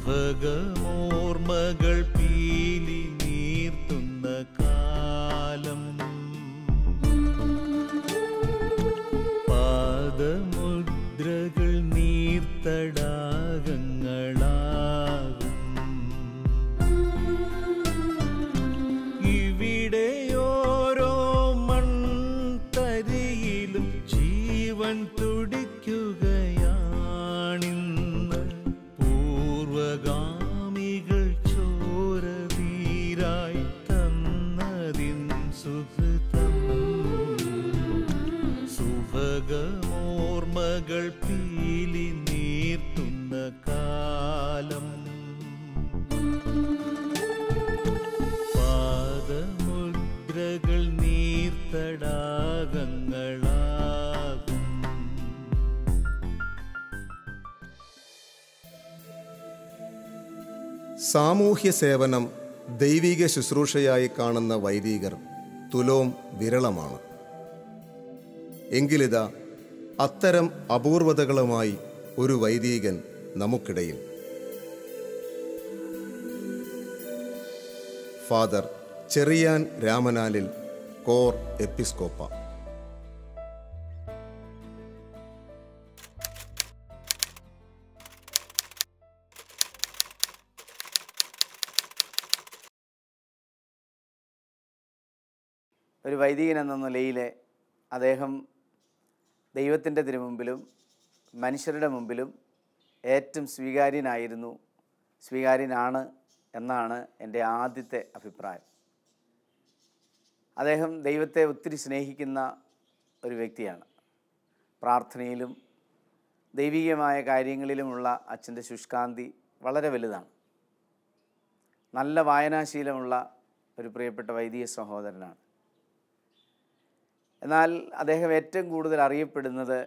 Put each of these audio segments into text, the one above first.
സുഭഗമോർമകൾ പീലി നീർത്തുന്ന കാലം, പാദമുദ്രകൾ നീർത്തടാകങ്ങളാകും. ഇവിടെയോരോ മൺതരിയിലും ജീവൻ തുടിക്കുകയാണിന്ന്. പൂർവഗാമികൾ ചോരതീരായി തന്നതിൻ സുഹൃതം, സുഭഗമോർമകൾ പീലി നീർത്തുന്ന കാലം, പാദമുദ്രകൾ നീർത്തടാകങ്ങളാകും. സാമൂഹ്യ സേവനം ദൈവിക ശുശ്രൂഷയായി കാണുന്ന വൈദികർ തുലോം വിരളമാണ്. എങ്കിലിതാ അത്തരം അപൂർവതകളുമായി ഒരു വൈദികൻ നമുക്കിടയിൽ. ഫാദർ ചെറിയാൻ രാമനാലിൽ, കോർ എപ്പിസ്കോപ്പ. ഒരു വൈദികൻ എന്ന നിലയിൽ അദ്ദേഹം ദൈവത്തിൻ്റെ തിരുമുമ്പിലും മനുഷ്യരുടെ മുമ്പിലും ഏറ്റവും സ്വീകാര്യനാണ് എന്നാണ് എൻ്റെ ആദ്യത്തെ അഭിപ്രായം. അദ്ദേഹം ദൈവത്തെ ഒത്തിരി സ്നേഹിക്കുന്ന ഒരു വ്യക്തിയാണ്. പ്രാർത്ഥനയിലും ദൈവികമായ കാര്യങ്ങളിലുമുള്ള അച്ഛൻ്റെ ശുഷ്കാന്തി വളരെ വലുതാണ്. നല്ല വായനാശീലമുള്ള ഒരു പ്രിയപ്പെട്ട വൈദിക സഹോദരനാണ്. എന്നാൽ അദ്ദേഹം ഏറ്റവും കൂടുതൽ അറിയപ്പെടുന്നത്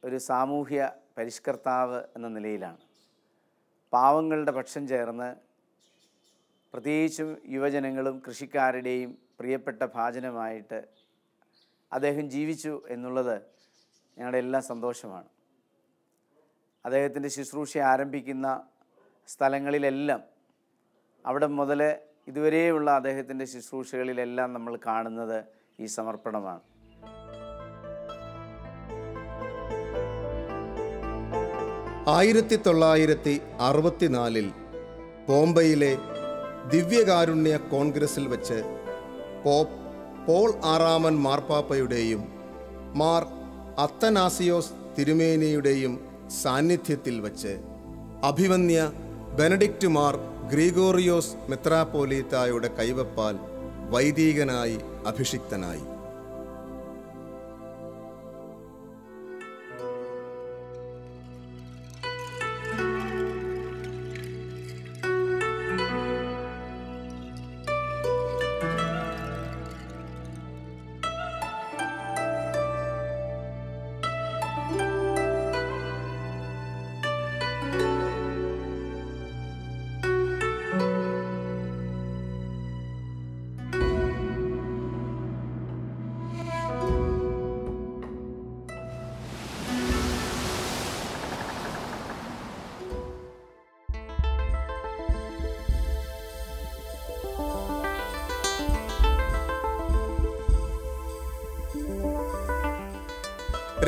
ഒരു സാമൂഹ്യ പരിഷ്കർത്താവ് എന്ന നിലയിലാണ്. പാവങ്ങളുടെ പക്ഷം ചേർന്ന് പ്രത്യേകിച്ചും യുവജനങ്ങളും കൃഷിക്കാരുടെയും പ്രിയപ്പെട്ട ഭാജനമായിട്ട് അദ്ദേഹം ജീവിച്ചു എന്നുള്ളത് ഞങ്ങളുടെ എല്ലാ സന്തോഷമാണ്. അദ്ദേഹത്തിൻ്റെ ശുശ്രൂഷ ആരംഭിക്കുന്ന സ്ഥലങ്ങളിലെല്ലാം അവിടെ മുതൽ ഇതുവരെയുള്ള അദ്ദേഹത്തിൻ്റെ ശുശ്രൂഷകളിലെല്ലാം നമ്മൾ കാണുന്നത് ഈ സമർപ്പണമാണ്. 1964 ബോംബെയിലെ ദിവ്യകാരുണ്യ കോൺഗ്രസിൽ വെച്ച് പോപ്പ് പോൾ ആറാമൻ മാർപ്പാപ്പയുടെയും മാർ അത്തനാസിയോസ് തിരുമേനിയുടെയും സാന്നിധ്യത്തിൽ വച്ച് അഭിവന്യ ബെനഡിക്റ്റ് മാർ ഗ്രിഗോറിയോസ് മെത്രാപ്പോലീത്തായുടെ കൈവപ്പാൽ വൈദികനായി അഭിഷിക്തനായി.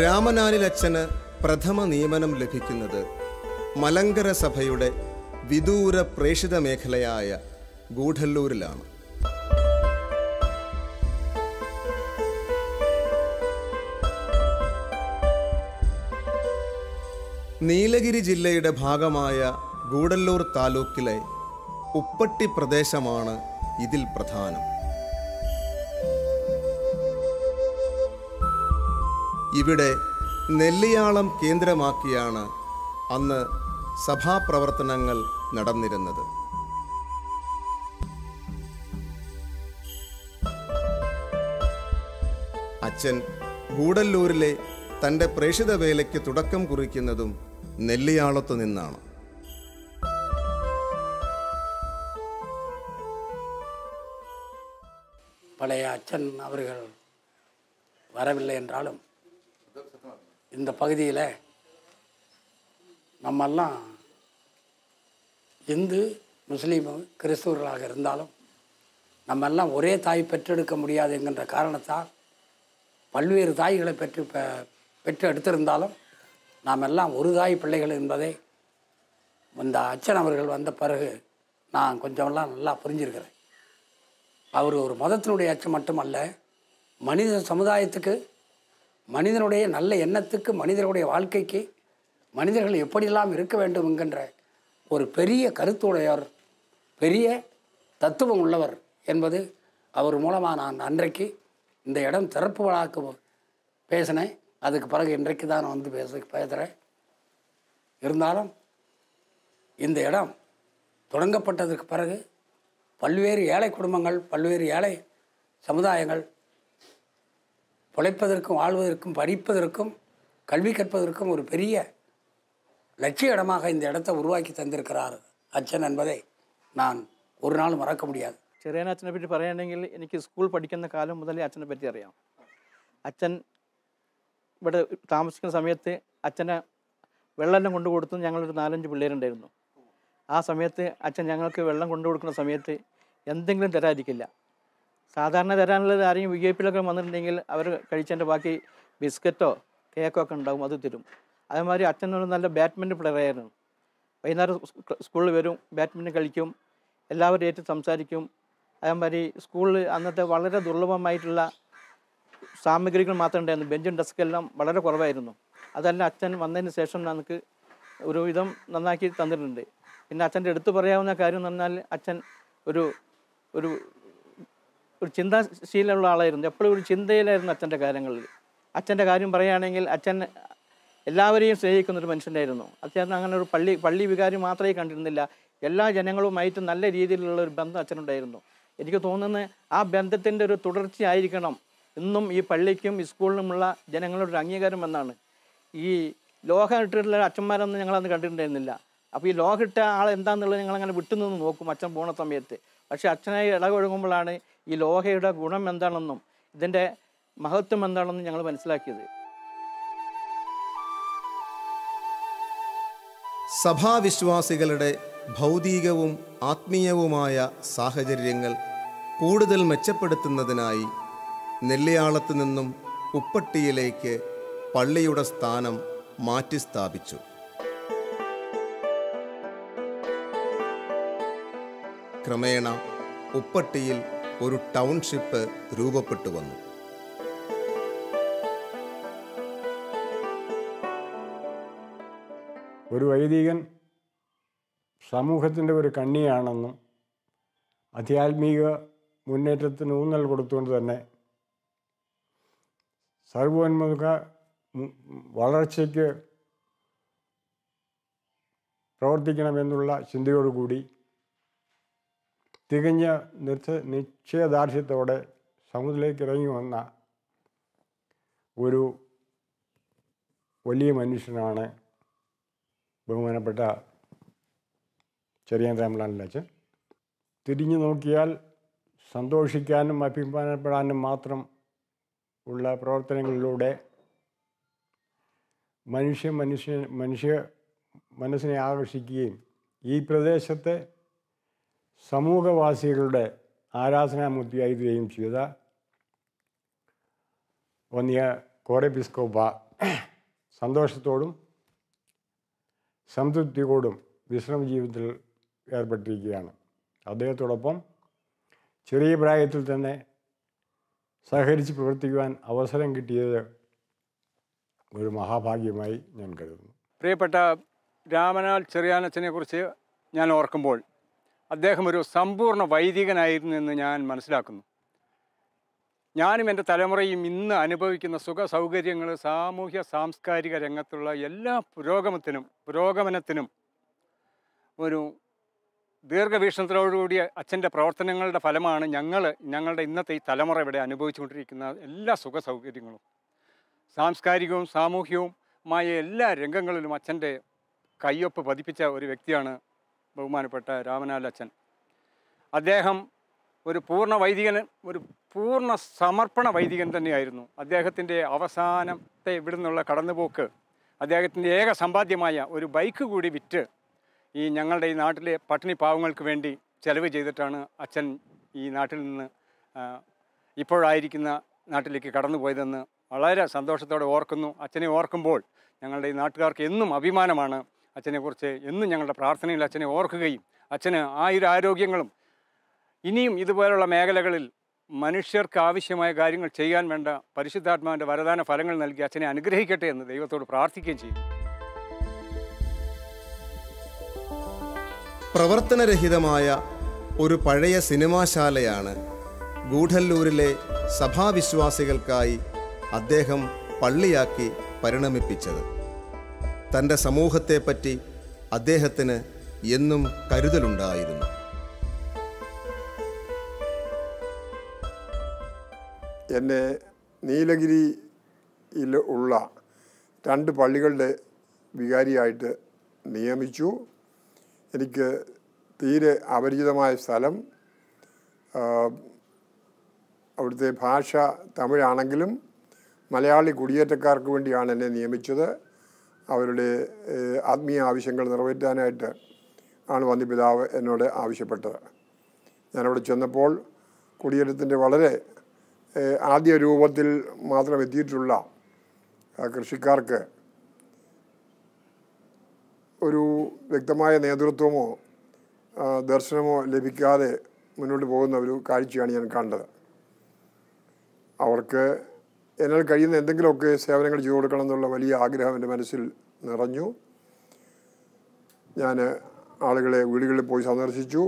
രാമനാലിലച്ഛന് പ്രഥമ നിയമനം ലഭിക്കുന്നത് മലങ്കര സഭയുടെ വിദൂര പ്രേഷിത മേഖലയായ ഗൂഢല്ലൂരിലാണ്. നീലഗിരി ജില്ലയുടെ ഭാഗമായ ഗൂഡല്ലൂർ താലൂക്കിലെ ഉപ്പട്ടി പ്രദേശമാണ് ഇതിൽ പ്രധാനം. ഇവിടെ നെല്ലിയാളം കേന്ദ്രമാക്കിയാണ് അന്ന് സഭാപ്രവർത്തനങ്ങൾ നടന്നിരുന്നത്. അച്ഛൻ ഗൂഡല്ലൂരിലെ തൻ്റെ പ്രേഷിത വേലയ്ക്ക് തുടക്കം കുറിക്കുന്നതും നെല്ലിയാളത്തു നിന്നാണ്. பழைய அச்சன் அவர்கள் வரவில்லை என்றாலும் இந்த பகுதியில் நம்மெல்லாம் இந்து முஸ்லீம் கிறிஸ்துவர்களாக இருந்தாலும் நம்மெல்லாம் ஒரே தாய் பெற்றெடுக்க முடியாது என்கின்ற காரணத்தால் பல்வேறு தாய்களை பெற்று எடுத்திருந்தாலும் நாம் எல்லாம் ஒரு தாய் பிள்ளைகள் என்பதை இந்த அச்சன் அவர்கள் வந்த பிறகு நான் கொஞ்சமெல்லாம் நல்லா புரிஞ்சிருக்கிறேன். அவர் ஒரு மதத்தினுடைய அச்சம் மட்டுமல்ல, மனித சமுதாயத்துக்கு, மனிதனுடைய நல்ல எண்ணத்துக்கு, மனிதனுடைய வாழ்க்கைக்கு, மனிதர்கள் எப்படியெல்லாம் இருக்க வேண்டும் என்கின்ற ஒரு பெரிய கருத்துடையவர், பெரிய தத்துவம் உள்ளவர் என்பது அவர் மூலமாக நான் அன்றைக்கு இந்த இடம் திறப்பு விழாக்கு பேசினேன். அதுக்கு பிறகு இன்றைக்கு தான் நான் வந்து பேசுகிறேன். இருந்தாலும் இந்த இடம் தொடங்கப்பட்டதற்கு பிறகு பல்வேறு ஏழை குடும்பங்கள், பல்வேறு ஏழை சமுதாயங்கள் பிழைப்பதற்கும் வாழ்வதற்கும் படிப்பதற்கும் கல்வி கற்பதற்கும் ஒரு பெரிய லட்சிய இடமாக இந்த இடத்தை உருவாக்கி தந்திருக்கிறார் അച്ഛൻ என்பதை நான் ഒരു നാൾ മറக்க முடியாது. ചെറിയാനച്ഛനെ പറ്റി പറയുകയാണെങ്കിൽ എനിക്ക് സ്കൂൾ പഠിക്കുന്ന കാലം മുതലേ അച്ഛനെ പറ്റി അറിയാം. അച്ഛൻ ഇവിടെ താമസിക്കുന്ന സമയത്ത് അച്ഛനെ വെള്ളം കൊണ്ടു കൊടുത്തു. ഞങ്ങളൊരു 4-5 പിള്ളേരുണ്ടായിരുന്നു. ആ സമയത്ത് അച്ഛൻ ഞങ്ങൾക്ക് വെള്ളം കൊണ്ടു കൊടുക്കുന്ന സമയത്ത് എന്തെങ്കിലും തരാതിരിക്കില്ല. സാധാരണ തരാനുള്ളത് ആരെങ്കിലും VIP-ലൊക്കെ വന്നിട്ടുണ്ടെങ്കിൽ അവർ കഴിച്ചതിൻ്റെ ബാക്കി ബിസ്ക്കറ്റോ കേക്കോ ഒക്കെ ഉണ്ടാവും, അത് തരും. അതേമാതിരി അച്ഛനൊരു നല്ല ബാഡ്മിൻ്റൺ പ്ലെയറായിരുന്നു. വൈകുന്നേരം സ്കൂളിൽ വരും, ബാഡ്മിൻ്റൺ കളിക്കും, എല്ലാവരും ഏറ്റു സംസാരിക്കും. അതേമാതിരി സ്കൂളിൽ അന്നത്തെ വളരെ ദുർലഭമായിട്ടുള്ള സാമഗ്രികൾ മാത്രമേ ഉണ്ടായിരുന്നു. ബെഞ്ചും ഡെസ്ക്കെല്ലാം വളരെ കുറവായിരുന്നു. അതെല്ലാം അച്ഛൻ വന്നതിന് ശേഷം നമുക്ക് ഒരുവിധം നന്നാക്കി തന്നിട്ടുണ്ട്. പിന്നെ അച്ഛൻ്റെ എടുത്തു പറയാവുന്ന കാര്യം എന്ന് പറഞ്ഞാൽ അച്ഛൻ ഒരു ഒരു ഒരു ചിന്താശീലമുള്ള ആളായിരുന്നു. എപ്പോഴും ഒരു ചിന്തയിലായിരുന്നു അച്ഛൻ്റെ കാര്യങ്ങളിൽ. അച്ഛൻ്റെ കാര്യം പറയുകയാണെങ്കിൽ അച്ഛൻ എല്ലാവരെയും സ്നേഹിക്കുന്നൊരു മനുഷ്യനായിരുന്നു. അച്ഛൻ അങ്ങനെ ഒരു പള്ളി വികാരി മാത്രമേ കണ്ടിരുന്നില്ല. എല്ലാ ജനങ്ങളുമായിട്ട് നല്ല രീതിയിലുള്ള ഒരു ബന്ധം അച്ഛനുണ്ടായിരുന്നു. എനിക്ക് തോന്നുന്നത് ആ ബന്ധത്തിൻ്റെ ഒരു തുടർച്ചയായിരിക്കണം ഇന്നും ഈ പള്ളിക്കും ഈ സ്കൂളിനുമുള്ള ജനങ്ങളുടെ ഒരു അംഗീകാരം എന്നാണ്. ഈ ലോഹം ഇട്ടിട്ടുള്ള അച്ഛന്മാരൊന്നും ഞങ്ങളന്ന് കണ്ടിട്ടുണ്ടായിരുന്നില്ല. അപ്പോൾ ഈ ലോഹം ഇട്ട ആൾ എന്താണെന്നുള്ളത് ഞങ്ങളങ്ങനെ വിട്ടുനിന്ന് നോക്കും അച്ഛൻ പോണ സമയത്ത്. പക്ഷേ അച്ഛനായി ഇടകൊഴുകുമ്പോഴാണ് ഈ ലോഹയുടെ ഗുണം എന്താണെന്നും ഇതിൻ്റെ മഹത്വം എന്താണെന്നും ഞങ്ങൾ മനസ്സിലാക്കിയത്. സഭാവിശ്വാസികളുടെ ഭൗതികവും ആത്മീയവുമായ സാഹചര്യങ്ങൾ കൂടുതൽ മെച്ചപ്പെടുത്തുന്നതിനായി നെല്ലിയാളത്ത് നിന്നും ഉപ്പട്ടിയിലേക്ക് പള്ളിയുടെ സ്ഥാനം മാറ്റി സ്ഥാപിച്ചു. ക്രമേണ ഉപ്പട്ടിയിൽ ഒരു ടൗൺഷിപ്പ് രൂപപ്പെട്ടു വന്നു. ഒരു വൈദികൻ സമൂഹത്തിൻ്റെ ഒരു കണ്ണിയാണെന്നും ആധ്യാത്മിക മുന്നേറ്റത്തിന് ഊന്നൽ കൊടുത്തുകൊണ്ട് തന്നെ സർവോന്മുഖ വളർച്ചയ്ക്ക് പ്രവർത്തിക്കണമെന്നുള്ള ചിന്തയോടുകൂടി തികഞ്ഞ നിശ്ചയദാർഢ്യത്തോടെ സമൂഹത്തിലേക്ക് ഇറങ്ങി വന്ന ഒരു വലിയ മനുഷ്യനാണ് ബഹുമാനപ്പെട്ട ചെറിയാൻ രാമലാലച്ചൻ. തിരിഞ്ഞു നോക്കിയാൽ സന്തോഷിക്കാനും അഭിമാനപ്പെടാനും മാത്രം ഉള്ള പ്രവർത്തനങ്ങളിലൂടെ മനുഷ്യ മനസ്സിനെ ആകർഷിക്കുകയും ഈ പ്രദേശത്തെ സമൂഹവാസികളുടെ ആരാധനാമൂർത്തിയായി തീരുകയും ചെയ്ത വന്നിയ കോറെപ്പിസ്കോപ്പ സന്തോഷത്തോടും സംതൃപ്തിയോടും വിശ്രമ ജീവിതത്തിൽ ഏർപ്പെട്ടിരിക്കുകയാണ്. അദ്ദേഹത്തോടൊപ്പം ചെറിയ പ്രായത്തിൽ തന്നെ സഹകരിച്ച് പ്രവർത്തിക്കുവാൻ അവസരം കിട്ടിയത് ഒരു മഹാഭാഗ്യമായി ഞാൻ കരുതുന്നു. പ്രിയപ്പെട്ട രാമനാൽ ചെറിയാനച്ഛനെക്കുറിച്ച് ഞാൻ ഓർക്കുമ്പോൾ അദ്ദേഹം ഒരു സമ്പൂർണ്ണ വൈദികനായിരുന്നു എന്ന് ഞാൻ മനസ്സിലാക്കുന്നു. ഞാനും എൻ്റെ തലമുറയും ഇന്ന് അനുഭവിക്കുന്ന സുഖ സൗകര്യങ്ങൾ സാമൂഹ്യ സാംസ്കാരിക രംഗത്തുള്ള എല്ലാ പുരോഗമനത്തിനും ഒരു ദീർഘവീക്ഷണത്തോടുകൂടിയ അച്ഛൻ്റെ പ്രവർത്തനങ്ങളുടെ ഫലമാണ് ഞങ്ങളുടെ ഇന്നത്തെ ഈ തലമുറ ഇവിടെ അനുഭവിച്ചുകൊണ്ടിരിക്കുന്ന എല്ലാ സുഖ സൗകര്യങ്ങളും. സാംസ്കാരികവും സാമൂഹ്യവുമായ എല്ലാ രംഗങ്ങളിലും അച്ഛൻ്റെ കയ്യൊപ്പ് പതിപ്പിച്ച ഒരു വ്യക്തിയാണ് ബഹുമാനപ്പെട്ട രാമനാൽ അച്ഛൻ. അദ്ദേഹം ഒരു പൂർണ്ണ വൈദികൻ, ഒരു പൂർണ്ണ സമർപ്പണ വൈദികൻ തന്നെയായിരുന്നു. അദ്ദേഹത്തിൻ്റെ അവസാനത്തെ ഇവിടെ നിന്നുള്ള കടന്നുപോക്ക് അദ്ദേഹത്തിൻ്റെ ഏക സമ്പാദ്യമായ ഒരു ബൈക്ക് കൂടി വിറ്റ് ഈ ഞങ്ങളുടെ ഈ നാട്ടിലെ പട്ടിണി പാവങ്ങൾക്ക് വേണ്ടി ചെലവ് ചെയ്തിട്ടാണ് അച്ഛൻ ഈ നാട്ടിൽ നിന്ന് ഇപ്പോഴായിരിക്കുന്ന നാട്ടിലേക്ക് കടന്നുപോയതെന്ന് വളരെ സന്തോഷത്തോടെ ഓർക്കുന്നു. അച്ഛനെ ഓർക്കുമ്പോൾ ഞങ്ങളുടെ ഈ നാട്ടുകാർക്ക് എന്നും അഭിമാനമാണ്. അച്ഛനെക്കുറിച്ച് എന്നും ഞങ്ങളുടെ പ്രാർത്ഥനയിൽ അച്ഛനെ ഓർക്കുകയും അച്ഛന് ആയുരാരോഗ്യങ്ങളും ഇനിയും ഇതുപോലുള്ള മേഖലകളിൽ മനുഷ്യർക്ക് ആവശ്യമായ കാര്യങ്ങൾ ചെയ്യാൻ വേണ്ട പരിശുദ്ധാത്മാവിൻ്റെ വരദാന ഫലങ്ങൾ നൽകി അച്ഛനെ അനുഗ്രഹിക്കട്ടെ എന്ന് ദൈവത്തോട് പ്രാർത്ഥിക്കുകയും ചെയ്യും. പ്രവർത്തനരഹിതമായ ഒരു പഴയ സിനിമാശാലയാണ് ഗൂഢല്ലൂരിലെ സഭാവിശ്വാസികൾക്കായി അദ്ദേഹം പള്ളിയാക്കി പരിണമിപ്പിച്ചത്. തൻ്റെ സമൂഹത്തെപ്പറ്റി അദ്ദേഹത്തിന് എന്നും കരുതലുണ്ടായിരുന്നു. എന്നെ നീലഗിരിയിൽ ഉള്ള 2 പള്ളികളുടെ വികാരിയായിട്ട് നിയമിച്ചു. എനിക്ക് തീരെ അപരിചിതമായ സ്ഥലം, അവിടുത്തെ ഭാഷ തമിഴാണെങ്കിലും മലയാളി കുടിയേറ്റക്കാർക്ക് വേണ്ടിയാണ് എന്നെ നിയമിച്ചത്. അവരുടെ ആത്മീയ ആവശ്യങ്ങൾ നിറവേറ്റാനായിട്ട് ആണ് വന്യപിതാവ് എന്നോട് ആവശ്യപ്പെട്ടത്. ഞാനവിടെ ചെന്നപ്പോൾ കുടിയേറ്റത്തിൻ്റെ വളരെ ആദ്യ രൂപത്തിൽ മാത്രം എത്തിയിട്ടുള്ള കൃഷിക്കാർക്ക് ഒരു വ്യക്തമായ നേതൃത്വമോ ദർശനമോ ലഭിക്കാതെ മുന്നോട്ട് പോകുന്ന ഒരു കാഴ്ചയാണ് ഞാൻ കണ്ടത്. അവർക്ക് എന്നാൽ കഴിയുന്ന എന്തെങ്കിലുമൊക്കെ സേവനങ്ങൾ ചെയ്തു കൊടുക്കണം എന്നുള്ള വലിയ ആഗ്രഹം എൻ്റെ മനസ്സിൽ നിറഞ്ഞു. ഞാൻ ആളുകളെ വീടുകളിൽ പോയി സന്ദർശിച്ചു.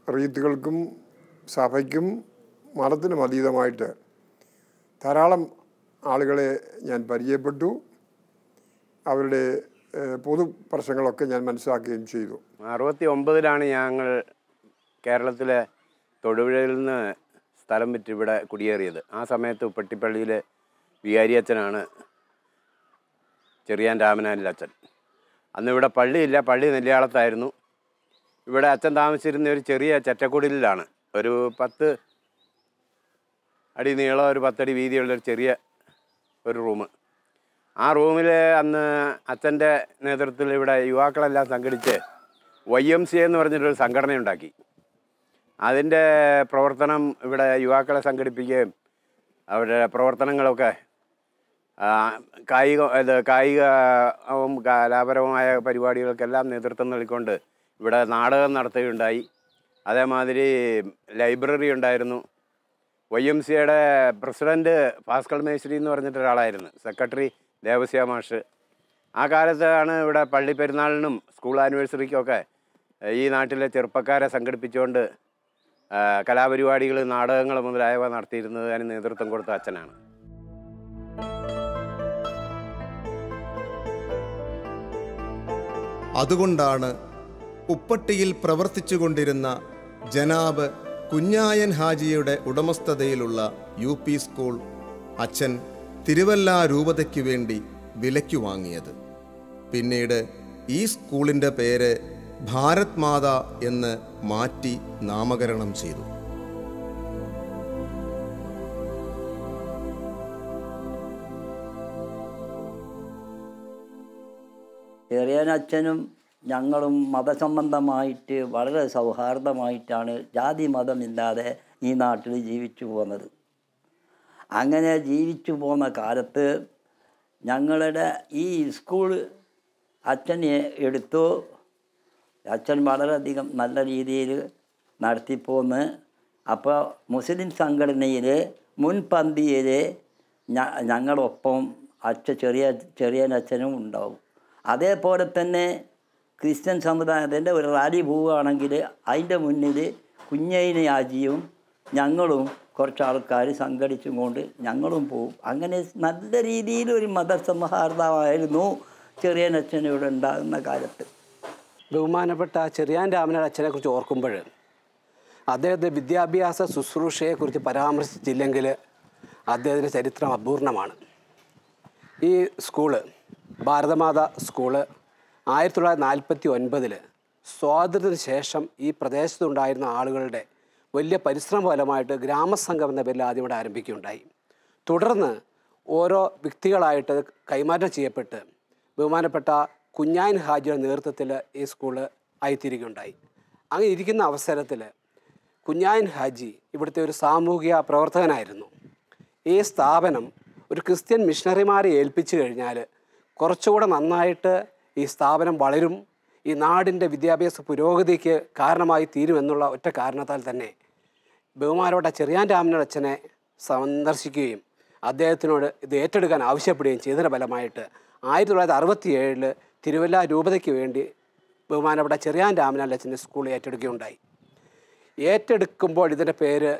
റീത്തുകൾക്കും സഭയ്ക്കും മതത്തിനും അതീതമായിട്ട് ധാരാളം ആളുകളെ ഞാൻ പരിചയപ്പെട്ടു. അവരുടെ പൊതു പ്രശ്നങ്ങളൊക്കെ ഞാൻ മനസ്സിലാക്കുകയും ചെയ്തു. 69-ലാണ് ഞങ്ങൾ കേരളത്തിലെ തൊടുപുഴയിൽ നിന്ന് സ്ഥലം വിറ്റ് ഇവിടെ കുടിയേറിയത്. ആ സമയത്ത് ഉപ്പട്ടിപ്പള്ളിയിലെ വികാരി അച്ഛനാണ് ചെറിയാൻ രാമനാനിൽ അച്ഛൻ. അന്ന് ഇവിടെ പള്ളിയില്ല, പള്ളി നെല്ലിയാളത്തായിരുന്നു. ഇവിടെ അച്ഛൻ താമസിച്ചിരുന്ന ഒരു ചെറിയ ചെറ്റക്കുടിലാണ്. ഒരു 10 അടി നീളം, ഒരു 10 അടി വീതിയുള്ളൊരു ചെറിയ ഒരു റൂം. ആ റൂമിൽ അന്ന് അച്ഛൻ്റെ നേതൃത്വത്തിൽ ഇവിടെ യുവാക്കളെല്ലാം സംഘടിച്ച് YMCA എന്ന് പറഞ്ഞിട്ടൊരു സംഘടന ഉണ്ടാക്കി. അതിൻ്റെ പ്രവർത്തനം ഇവിടെ യുവാക്കളെ സംഘടിപ്പിക്കുകയും അവരുടെ പ്രവർത്തനങ്ങളൊക്കെ കായികവും കലാപരമായ പരിപാടികൾക്കെല്ലാം നേതൃത്വം നൽകിക്കൊണ്ട് ഇവിടെ നാടകം നടത്തുകയുണ്ടായി. അതേമാതിരി ലൈബ്രറി ഉണ്ടായിരുന്നു. YMCAയുടെ പ്രസിഡൻറ്റ് ഭാസ്കർ മേശ്രി എന്ന് പറഞ്ഞിട്ടൊരാളായിരുന്നു. സെക്രട്ടറി ദേവസ്യ മാഷ്. ആ കാലത്താണ് ഇവിടെ പള്ളി പെരുന്നാളിനും സ്കൂൾ ആനിവേഴ്സറിക്കൊക്കെ ഈ നാട്ടിലെ ചെറുപ്പക്കാരെ സംഘടിപ്പിച്ചുകൊണ്ട് കലാപരിപാടികൾ, നാടകങ്ങൾ മുതലായവ നടത്തിയിരുന്നത് അതിന് നേതൃത്വം കൊടുത്ത അച്ഛനാണ്. അതുകൊണ്ടാണ് ഉപ്പട്ടിയിൽ പ്രവർത്തിച്ചുകൊണ്ടിരുന്ന ജനാബ് കുഞ്ഞായൻ ഹാജിയുടെ ഉടമസ്ഥതയിലുള്ള UP സ്കൂൾ അച്ഛൻ തിരുവല്ല രൂപതയ്ക്ക് വേണ്ടി വിലയ്ക്ക് വാങ്ങിയത്. പിന്നീട് ഈ സ്കൂളിൻ്റെ പേര് ഭാരത് മാതാ എന്ന് മാറ്റി നാമകരണം ചെയ്തു. ചെറിയാനച്ഛനും ഞങ്ങളും മതസംബന്ധമായിട്ട് വളരെ സൗഹാർദ്ദമായിട്ടാണ്, ജാതി മതമില്ലാതെ ഈ നാട്ടിൽ ജീവിച്ചു പോകുന്നത്. അങ്ങനെ ജീവിച്ചു പോകുന്ന കാലത്ത് ഞങ്ങളുടെ ഈ സ്കൂൾ അച്ഛൻ എടുത്തു. അച്ഛൻ വളരെയധികം നല്ല രീതിയിൽ നടത്തിപ്പോന്ന്. അപ്പോൾ മുസ്ലിം സംഘടനയിൽ മുൻപന്തിയിൽ ഞങ്ങളൊപ്പം ചെറിയനച്ഛനും ഉണ്ടാവും. അതേപോലെ തന്നെ ക്രിസ്ത്യൻ സമുദായത്തിൻ്റെ ഒരു റാലി പോവുകയാണെങ്കിൽ അതിൻ്റെ മുന്നിൽ കുഞ്ഞൈന ഹാജിയും ഞങ്ങളും കുറച്ച് ആൾക്കാർ സംഘടിച്ചും കൊണ്ട് ഞങ്ങളും പോവും. അങ്ങനെ നല്ല രീതിയിലൊരു മതസൗഹാർദ്ദമായിരുന്നു ചെറിയനച്ഛൻ ഇവിടെ ഉണ്ടാകുന്ന കാലത്ത്. ബഹുമാനപ്പെട്ട ചെറിയാൻ രാമനാൻ അച്ഛനെക്കുറിച്ച് ഓർക്കുമ്പോൾ അദ്ദേഹത്തെ വിദ്യാഭ്യാസ ശുശ്രൂഷയെക്കുറിച്ച് പരാമർശിച്ചില്ലെങ്കിൽ അദ്ദേഹത്തിൻ്റെ ചരിത്രം അപൂർണമാണ്. ഈ സ്കൂള് ഭാരതമാതാ സ്കൂള് 1949 സ്വാതന്ത്ര്യത്തിന് ശേഷം ഈ പ്രദേശത്തുണ്ടായിരുന്ന ആളുകളുടെ വലിയ പരിശ്രമ ഫലമായിട്ട് ഗ്രാമസംഘം എന്ന പേരിൽ ആദ്യം ഇവിടെ ആരംഭിക്കുകയുണ്ടായി. തുടർന്ന് ഓരോ വ്യക്തികളായിട്ട് കൈമാറ്റം ചെയ്യപ്പെട്ട് ബഹുമാനപ്പെട്ട കുഞ്ഞായൻ ഹാജിയുടെ നേതൃത്വത്തിൽ ഈ സ്കൂള് ആയിത്തീരുകയുണ്ടായി. അങ്ങനെ ഇരിക്കുന്ന അവസരത്തിൽ കുഞ്ഞായൻ ഹാജി ഇവിടുത്തെ ഒരു സാമൂഹിക പ്രവർത്തകനായിരുന്നു. ഈ സ്ഥാപനം ഒരു ക്രിസ്ത്യൻ മിഷണറിമാരെ ഏൽപ്പിച്ചു കഴിഞ്ഞാൽ കുറച്ചുകൂടെ നന്നായിട്ട് ഈ സ്ഥാപനം വളരും, ഈ നാടിൻ്റെ വിദ്യാഭ്യാസ പുരോഗതിക്ക് കാരണമായി തീരുമെന്നുള്ള ഒറ്റ കാരണത്താൽ തന്നെ ബഹുമാനപ്പെട്ട ചെറിയാൻ രാമനാഥ് അച്ഛനെ സന്ദർശിക്കുകയും അദ്ദേഹത്തിനോട് ഇത് ഏറ്റെടുക്കാൻ ആവശ്യപ്പെടുകയും ചെയ്തതിൻ്റെ ഫലമായിട്ട് 1967 തിരുവല്ല രൂപതയ്ക്ക് വേണ്ടി ബഹുമാനപ്പെട്ട ചെറിയാൻ രാമനാഥ് അച്ഛൻ്റെ സ്കൂൾ ഏറ്റെടുക്കുകയുണ്ടായി. ഏറ്റെടുക്കുമ്പോൾ ഇതിൻ്റെ പേര്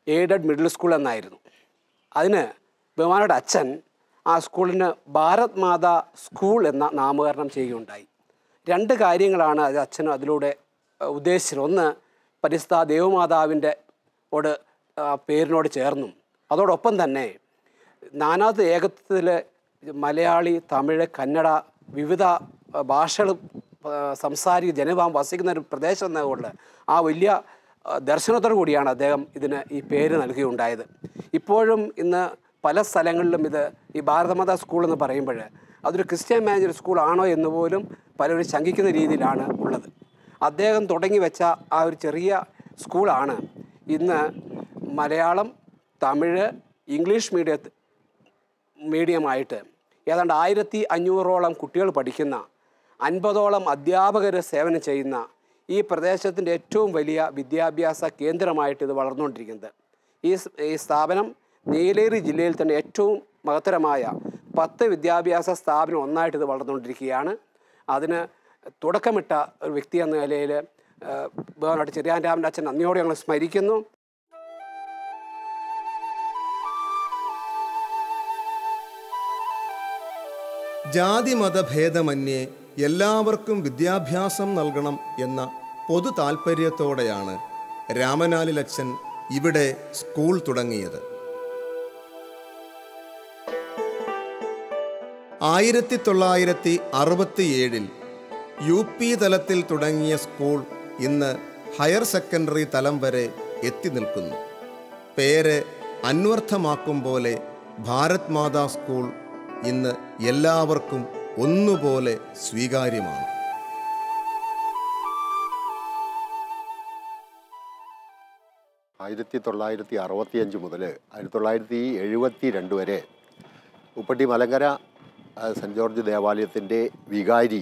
എയ്ഡഡ് മിഡിൽ സ്കൂൾ എന്നായിരുന്നു. അതിന് ബഹുമാനപ്പെട്ട അച്ഛൻ ആ സ്കൂളിന് ഭാരത് മാതാ സ്കൂൾ എന്ന നാമകരണം ചെയ്യുകയുണ്ടായി. 2 കാര്യങ്ങളാണ് അത് അച്ഛൻ അതിലൂടെ ഉദ്ദേശിച്ചത്. ഒന്ന്, പരിശുദ്ധ ദേവമാതാവിൻ്റെ പേരിനോട് ചേർന്നും അതോടൊപ്പം തന്നെ നാനാത്വ ഏകത്വത്തിൽ മലയാളി, തമിഴ്, കന്നഡ വിവിധ ഭാഷകൾ സംസാരിക്കുന്ന ജനവിഭാഗം വസിക്കുന്ന ഒരു പ്രദേശം എന്നതുകൊണ്ട് ആ വലിയ ദർശനത്തോടു കൂടിയാണ് അദ്ദേഹം ഇതിന് ഈ പേര് നൽകുകയുണ്ടായത്. ഇപ്പോഴും ഇന്ന് പല സ്ഥലങ്ങളിലും ഇത് ഈ ഭാരതമാതാ സ്കൂൾ എന്ന് പറയുമ്പോൾ അതൊരു ക്രിസ്ത്യൻ മാനേജർ സ്കൂളാണോ എന്ന് പോലും പലരും ശങ്കിക്കുന്ന രീതിയിലാണ് ഉള്ളത്. അദ്ദേഹം തുടങ്ങി വെച്ച ആ ഒരു ചെറിയ സ്കൂളാണ് ഇന്ന് മലയാളം, തമിഴ്, ഇംഗ്ലീഷ് മീഡിയമായിട്ട് ഏതാണ്ട് 1500ഓളം കുട്ടികൾ പഠിക്കുന്ന 50ഓളം അധ്യാപകർ സേവനം ചെയ്യുന്ന ഈ പ്രദേശത്തിൻ്റെ ഏറ്റവും വലിയ വിദ്യാഭ്യാസ കേന്ദ്രമായിട്ട് ഇത് വളർന്നുകൊണ്ടിരിക്കുന്നത്. ഈ സ്ഥാപനം നീലഗിരി ജില്ലയിൽ തന്നെ ഏറ്റവും മഹത്തരമായ 10 വിദ്യാഭ്യാസ സ്ഥാപനം ഒന്നായിട്ട് ഇത് വളർന്നുകൊണ്ടിരിക്കുകയാണ്. അതിന് തുടക്കമിട്ട ഒരു വ്യക്തി എന്ന നിലയിൽ ബഹുമാനപ്പെട്ട ചെറിയാൻ രാമനാഥ് അച്ഛൻ നന്ദിയോടെ ഞങ്ങൾ സ്മരിക്കുന്നു. ജാതി മതഭേദമന്യേ എല്ലാവർക്കും വിദ്യാഭ്യാസം നൽകണം എന്ന പൊതു താൽപ്പര്യത്തോടെയാണ് രാമനാലിലച്ഛൻ ഇവിടെ സ്കൂൾ തുടങ്ങിയത്. 1967 UP തലത്തിൽ തുടങ്ങിയ സ്കൂൾ ഇന്ന് ഹയർ സെക്കൻഡറി തലം വരെ എത്തി നിൽക്കുന്നു. പേര് അന്വർത്ഥമാക്കും പോലെ ഭാരത് മാതാ സ്കൂൾ ഇന്ന് എല്ലാവർക്കും ഒന്നുപോലെ സ്വീകാര്യമാണ്. ആയിരത്തി 1965 മുതൽ 1972 വരെ ഉപ്പട്ടി മലങ്കര സെൻറ്റ് ജോർജ് ദേവാലയത്തിൻ്റെ വികാരി,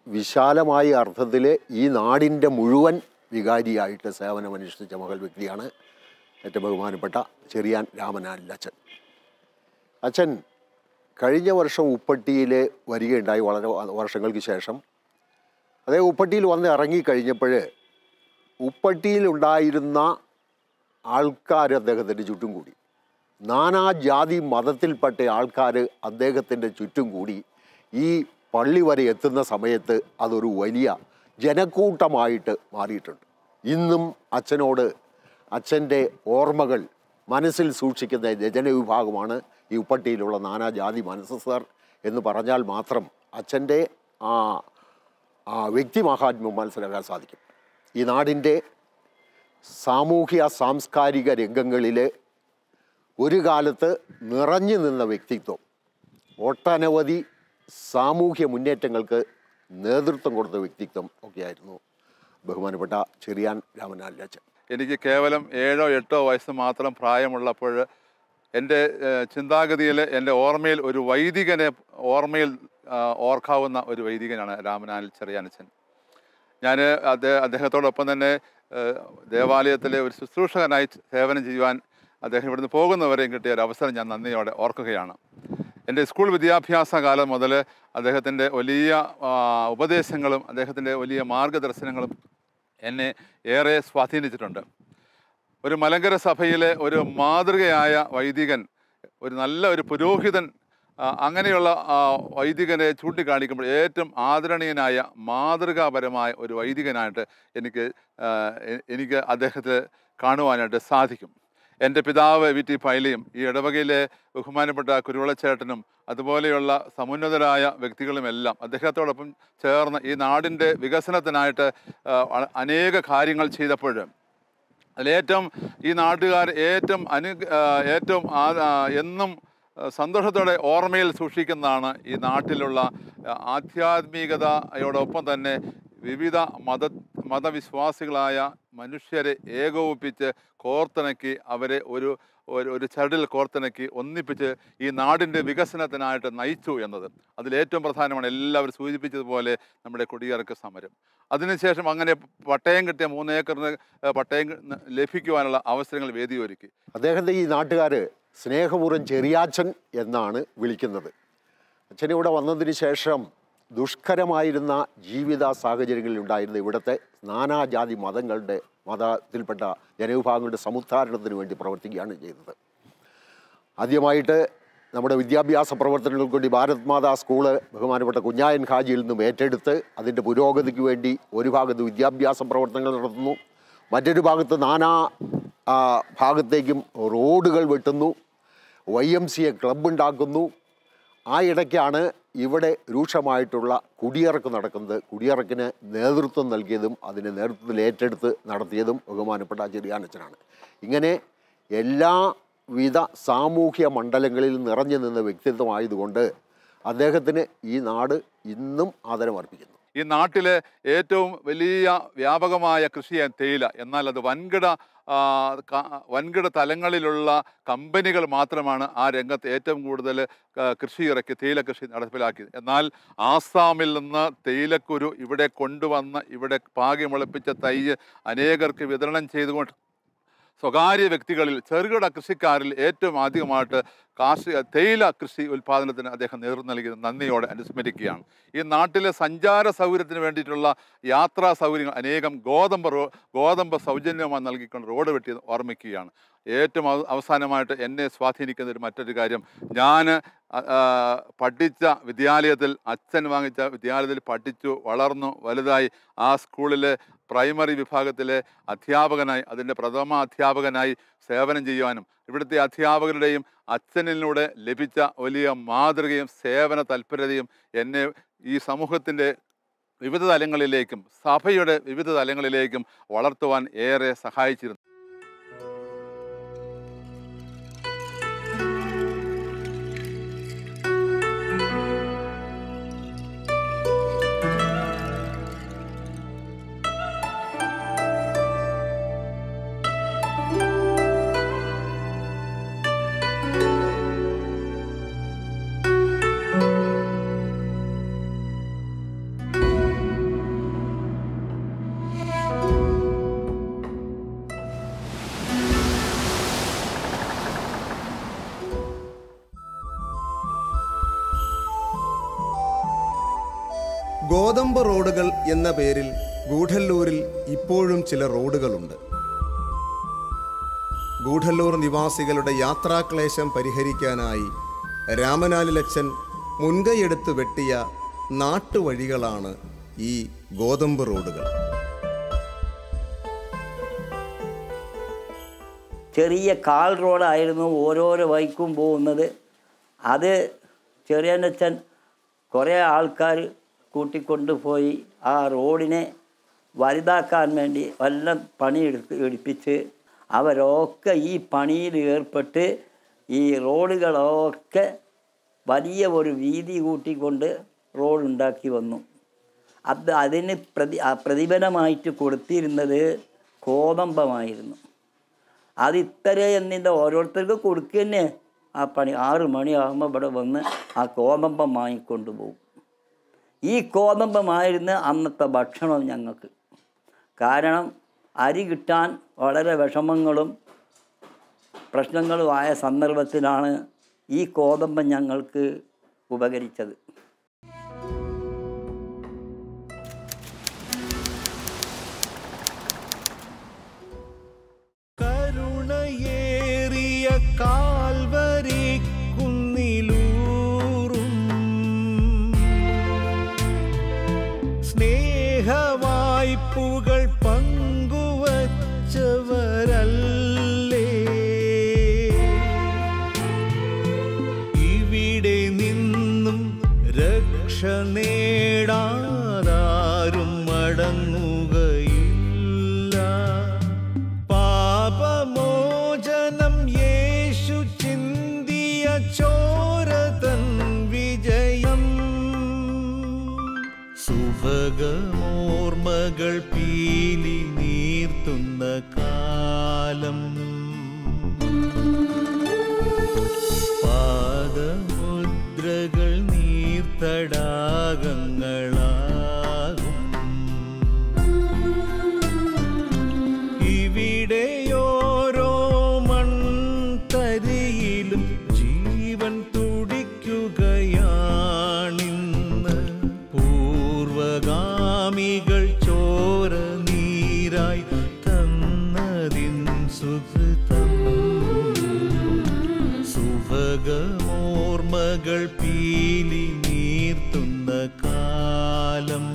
വിശാലമായ അർത്ഥത്തിൽ ഈ നാടിൻ്റെ മുഴുവൻ വികാരിയായിട്ട് സേവനമനുഷ്ഠിച്ച മകൾ വ്യക്തിയാണ് ഏറ്റവും ബഹുമാനപ്പെട്ട ചെറിയാൻ രാമനാഥ് അച്ഛൻ. അച്ഛൻ കഴിഞ്ഞ വർഷം ഉപ്പട്ടിയിൽ വരികയുണ്ടായി. വളരെ വർഷങ്ങൾക്ക് ശേഷം അതേ ഉപ്പട്ടിയിൽ വന്ന് ഇറങ്ങിക്കഴിഞ്ഞപ്പോൾ ഉപ്പട്ടിയിലുണ്ടായിരുന്ന ആൾക്കാർ അദ്ദേഹത്തിൻ്റെ ചുറ്റും കൂടി. നാനാജാതി മതത്തിൽപ്പെട്ട ആൾക്കാർ അദ്ദേഹത്തിൻ്റെ ചുറ്റും കൂടി ഈ പള്ളി വരെ എത്തുന്ന സമയത്ത് അതൊരു വലിയ ജനക്കൂട്ടമായിട്ട് മാറിയിട്ടുണ്ട്. ഇന്നും അച്ഛനോട് അച്ഛൻ്റെ ഓർമ്മകൾ മനസ്സിൽ സൂക്ഷിക്കുന്ന ജനവിഭാഗമാണ് ഈ ഉപ്പട്ടിയിലുള്ള നാനാജാതി മനസ്സർ എന്ന് പറഞ്ഞാൽ മാത്രം അച്ഛൻ്റെ ആ വ്യക്തിമഹാത്മ്യം മനസ്സിലാക്കാൻ സാധിക്കും. ഈ നാടിൻ്റെ സാമൂഹ്യ സാംസ്കാരിക രംഗങ്ങളിൽ ഒരു കാലത്ത് നിറഞ്ഞു നിന്ന വ്യക്തിത്വം, ഒട്ടനവധി സാമൂഹ്യ മുന്നേറ്റങ്ങൾക്ക് നേതൃത്വം കൊടുത്ത വ്യക്തിത്വം ഒക്കെയായിരുന്നു ബഹുമാനപ്പെട്ട ചെറിയാൻ രാമനാഥ് അച്ഛൻ. എനിക്ക് കേവലം 7 or 8 വയസ്സ് മാത്രം പ്രായമുള്ളപ്പോൾ എൻ്റെ ചിന്താഗതിയിൽ, എൻ്റെ ഓർമ്മയിൽ ഒരു വൈദികനെ ഓർക്കാവുന്ന ഒരു വൈദികനാണ് രാമനാഥ് ചെറിയാനച്ഛൻ. ഞാൻ അദ്ദേഹത്തോടൊപ്പം തന്നെ ദേവാലയത്തിലെ ഒരു ശുശ്രൂഷകനായി സേവനം ചെയ്യുവാൻ അദ്ദേഹം ഇവിടുന്ന് പോകുന്നവരെയും കിട്ടിയ ഒരു അവസരം ഞാൻ നന്ദിയോടെ ഓർക്കുകയാണ്. എൻ്റെ സ്കൂൾ വിദ്യാഭ്യാസ കാലം മുതൽ അദ്ദേഹത്തിൻ്റെ വലിയ ഉപദേശങ്ങളും അദ്ദേഹത്തിൻ്റെ വലിയ മാർഗദർശനങ്ങളും എന്നെ ഏറെ സ്വാധീനിച്ചിട്ടുണ്ട്. ഒരു മലങ്കര സഭയിലെ ഒരു മാതൃകയായ വൈദികൻ, ഒരു നല്ല ഒരു പുരോഹിതൻ, അങ്ങനെയുള്ള വൈദികനെ ചൂണ്ടിക്കാണിക്കുമ്പോൾ ഏറ്റവും ആദരണീയനായ മാതൃകാപരമായ ഒരു വൈദികനായിട്ട് എനിക്ക് അദ്ദേഹത്തെ കാണുവാനായിട്ട് സാധിക്കും. എൻ്റെ പിതാവ് VT പൈലിയും ഈ ഇടവകയിലെ ബഹുമാനപ്പെട്ട കുരുവിളച്ചേട്ടനും അതുപോലെയുള്ള സമുന്നതരായ വ്യക്തികളുമെല്ലാം അദ്ദേഹത്തോടൊപ്പം ചേർന്ന് ഈ നാടിൻ്റെ വികസനത്തിനായിട്ട് അനേക കാര്യങ്ങൾ ചെയ്തപ്പോൾ അതിലേറ്റവും ഈ നാട്ടുകാർ എന്നും സന്തോഷത്തോടെ ഓർമ്മയിൽ സൂക്ഷിക്കുന്നതാണ് ഈ നാട്ടിലുള്ള ആധ്യാത്മികതയോടൊപ്പം തന്നെ വിവിധ മതവിശ്വാസികളായ മനുഷ്യരെ ഏകോപിപ്പിച്ച് കോർത്തിണക്കി അവരെ ഒരു ചരടിൽ കോർത്തിണക്കി ഒന്നിപ്പിച്ച് ഈ നാടിൻ്റെ വികസനത്തിനായിട്ട് നയിച്ചു എന്നത് അതിലേറ്റവും പ്രധാനമാണ്. എല്ലാവരും സൂചിപ്പിച്ചതുപോലെ നമ്മുടെ കുടിയിറക്ക സമരം. അതിനുശേഷം അങ്ങനെ പട്ടയം കിട്ടിയ 3 ഏക്കറിന് പട്ടയം ലഭിക്കുവാനുള്ള അവസരങ്ങൾ വേദിയൊരുക്കി. അദ്ദേഹത്തെ ഈ നാട്ടുകാർ സ്നേഹപൂർവ്വം ചെറിയാച്ചൻ എന്നാണ് വിളിക്കുന്നത്. അച്ഛൻ ഇവിടെ വന്നതിന് ശേഷം ദുഷ്കരമായിരുന്ന ജീവിത സാഹചര്യങ്ങളിൽ ഉണ്ടായിരുന്ന ഇവിടുത്തെ നാനാജാതി മതത്തിൽപ്പെട്ട ജനവിഭാഗങ്ങളുടെ സമുദ്ധാരണത്തിന് വേണ്ടി പ്രവർത്തിക്കുകയാണ് ചെയ്തത്. ആദ്യമായിട്ട് നമ്മുടെ വിദ്യാഭ്യാസ പ്രവർത്തനങ്ങൾക്ക് വേണ്ടി ഭാരത് മാതാ സ്കൂള് ബഹുമാനപ്പെട്ട കുഞ്ഞായൻ ഹാജിയിൽ നിന്നും ഏറ്റെടുത്ത് അതിൻ്റെ പുരോഗതിക്ക് വേണ്ടി ഒരു ഭാഗത്ത് വിദ്യാഭ്യാസ പ്രവർത്തനങ്ങൾ നടത്തുന്നു, മറ്റൊരു ഭാഗത്ത് നാനാ ഭാഗത്തേക്കും റോഡുകൾ വെട്ടുന്നു, YMCA ക്ലബ്ബ് ഉണ്ടാക്കുന്നു. ആ ഇടയ്ക്കാണ് ഇവിടെ രൂക്ഷമായിട്ടുള്ള കുടിയിറക്ക് നടക്കുന്നത്. കുടിയിറക്കിന് നേതൃത്വം നൽകിയതും അതിൻ്റെ നേതൃത്വത്തിൽ ഏറ്റെടുത്ത് നടത്തിയതും ബഹുമാനപ്പെട്ട ചെറിയാനച്ചനാണ്. ഇങ്ങനെ എല്ലാവിധ സാമൂഹ്യ മണ്ഡലങ്ങളിൽ നിറഞ്ഞു നിന്ന വ്യക്തിത്വമായതുകൊണ്ട് അദ്ദേഹത്തിന് ഈ നാട് ഇന്നും ആദരമർപ്പിക്കുന്നു. ഈ നാട്ടിലെ ഏറ്റവും വലിയ വ്യാപകമായ കൃഷിയാണ് തേയില. എന്നാൽ അത് വൻകിട തലങ്ങളിലുള്ള കമ്പനികൾ മാത്രമാണ് ആ രംഗത്ത് ഏറ്റവും കൂടുതൽ കൃഷി ഇറക്കി തേയില കൃഷി നടപ്പിലാക്കിയത്. എന്നാൽ ആസാമിൽ നിന്ന് തേയിലക്കുരു ഇവിടെ കൊണ്ടുവന്ന് ഇവിടെ പാകി മുളപ്പിച്ച തൈ അനേകർക്ക് വിതരണം ചെയ്തുകൊണ്ട് സ്വകാര്യ വ്യക്തികളിൽ ചെറുകിട കൃഷിക്കാരിൽ ഏറ്റവും അധികമായിട്ട് തേയില കൃഷി ഉൽപ്പാദനത്തിന് അദ്ദേഹം നേതൃത്വം നൽകിയത് നന്ദിയോടെ അനുസ്മരിക്കുകയാണ്. ഈ നാട്ടിലെ സഞ്ചാര സൗകര്യത്തിന് വേണ്ടിയിട്ടുള്ള യാത്രാ സൗകര്യങ്ങൾ അനേകം ഗോതമ്പ് സൗജന്യമായി നൽകിക്കൊണ്ട് റോഡ് വെട്ടി ഓർമ്മിക്കുകയാണ്. ഏറ്റവും അവസാനമായിട്ട് എന്നെ സ്വാധീനിക്കുന്ന മറ്റൊരു കാര്യം, ഞാൻ പഠിച്ച വിദ്യാലയത്തിൽ അച്ഛൻ വാങ്ങിച്ച വിദ്യാലയത്തിൽ പഠിച്ചു വളർന്നു വലുതായി ആ സ്കൂളിലെ പ്രൈമറി വിഭാഗത്തിലെ അധ്യാപകനായി അതിൻ്റെ പ്രഥമ അധ്യാപകനായി സേവനം ചെയ്യുവാനും ഇവിടുത്തെ അധ്യാപകരുടെയും അച്ഛനിലൂടെ ലഭിച്ച വലിയ മാതൃകയും സേവന തൽപരതയും എന്നെ ഈ സമൂഹത്തിൻ്റെ വിവിധ തലങ്ങളിലേക്കും സഭയുടെ വിവിധ തലങ്ങളിലേക്കും വളർത്തുവാൻ ഏറെ സഹായിച്ചിരുന്നു. ഗോതമ്പ് റോഡുകൾ എന്ന പേരിൽ ഗൂഢല്ലൂരിൽ ഇപ്പോഴും ചില റോഡുകളുണ്ട്. ഗൂഢല്ലൂർ നിവാസികളുടെ യാത്രാക്ലേശം പരിഹരിക്കാനായി രാമനാലിലച്ചൻ മുൻകൈയെടുത്ത് വെട്ടിയ നാട്ടുവഴികളാണ് ഈ ഗോതമ്പ് റോഡുകൾ. ചെറിയ കാൽ റോഡായിരുന്നു ഓരോരോ വഴിക്കും പോകുന്നത്. അത് ചെറിയനച്ചൻ കുറേ ആൾക്കാർ കൂട്ടിക്കൊണ്ടുപോയി ആ റോഡിനെ വലുതാക്കാൻ വേണ്ടി എല്ലാം എടുപ്പിച്ച് അവരൊക്കെ ഈ പണിയിൽ ഏർപ്പെട്ട് ഈ റോഡുകളൊക്കെ വലിയ ഒരു വീതി കൂട്ടിക്കൊണ്ട് റോഡുണ്ടാക്കി വന്നു. അതിന് പ്രതിഫലമായിട്ട് കൊടുത്തിരുന്നത് കോതമ്പമായിരുന്നു. അത് ഇത്ര എന്നിൻ്റെ ഓരോരുത്തർക്ക് കൊടുക്കുക തന്നെ. ആ പണി 6 മണിയാകുമ്പോൾ ഇവിടെ വന്ന് ആ കോതമ്പം വാങ്ങിക്കൊണ്ട് പോകും. ഈ കോതമ്പമായിരുന്നു അന്നത്തെ ഭക്ഷണം ഞങ്ങൾക്ക്. കാരണം അരി കിട്ടാൻ വളരെ വിഷമങ്ങളും പ്രശ്നങ്ങളുമായ സന്ദർഭത്തിലാണ് ഈ കോതമ്പം ഞങ്ങൾക്ക് ഉപകരിച്ചത്. കരുണയേറിയ കാൽവരി കുന്നിലൂറും സ്നേഹവായ്പുകൾ പങ്കുവച്ചവരല്ലേ ഇവിടെ നിന്നും രക്ഷ നേടാതാരും മടങ്ങുകയില്ല. പാപമോചനം യേശു ചിന്തിയ കാലം പാദമുദ്രകൾ നീർത്തടാകങ്ങളാകും ഇവിടെയോരോ മൺതരിയിലും ജീവൻ തുടിക്കുകയാണിന്ന് പൂർവഗാമികൾ ചോര നീരായി തന്നതിൻ സുഹൃതം സുഭഗമോർമ്മകൾ പീലി നീർത്തുന്ന കാലം